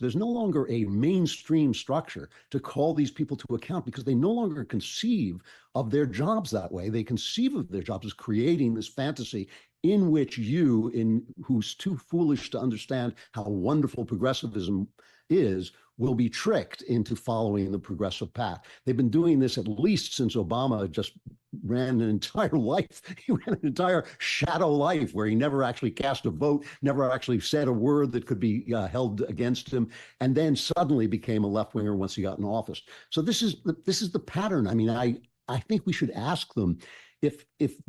There's no longer a mainstream structure to call these people to account because they no longer conceive of their jobs that way. They conceive of their jobs as creating this fantasy in which who's too foolish to understand how wonderful progressivism is, will be tricked into following the progressive path. They've been doing this at least since Obama just ran an entire life. He ran an entire shadow life where he never actually cast a vote, never actually said a word that could be held against him, and then suddenly became a left-winger once he got in office. So this is the pattern. I mean, I think we should ask them, if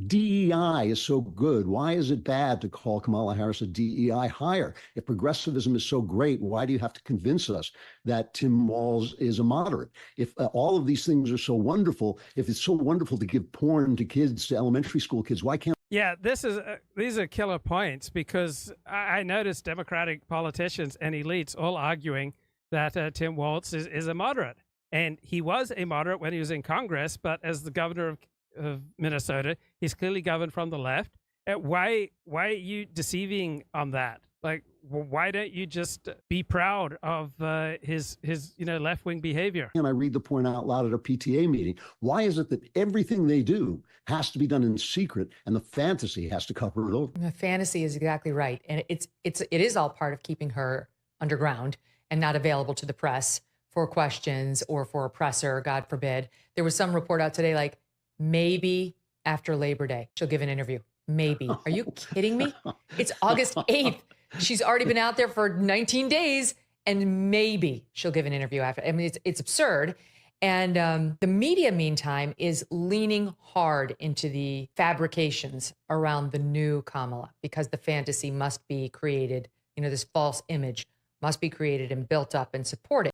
DEI is so good, why is it bad to call Kamala Harris a DEI hire? If progressivism is so great, why do you have to convince us that Tim Walz is a moderate? If all of these things are so wonderful, if it's so wonderful to give porn to kids, to elementary school kids, why can't... Yeah, these are killer points, because I noticed Democratic politicians and elites all arguing that Tim Walz is a moderate. And he was a moderate when he was in Congress, but as the governor of Minnesota, he's clearly governed from the left. Why are you deceiving on that? Like, why don't you just be proud of his left-wing behavior? And I read the point out loud at a PTA meeting. Why is it that everything they do has to be done in secret and the fantasy has to cover it over? The fantasy is exactly right. And it is all part of keeping her underground and not available to the press for questions or for a presser, God forbid. There was some report out today, like, maybe after Labor Day, she'll give an interview. Maybe. Are you kidding me? It's August 8th. She's already been out there for 19 days, and maybe she'll give an interview after. I mean, it's absurd. And the media, meantime, is leaning hard into the fabrications around the new Kamala, because the fantasy must be created, this false image must be created and built up and supported.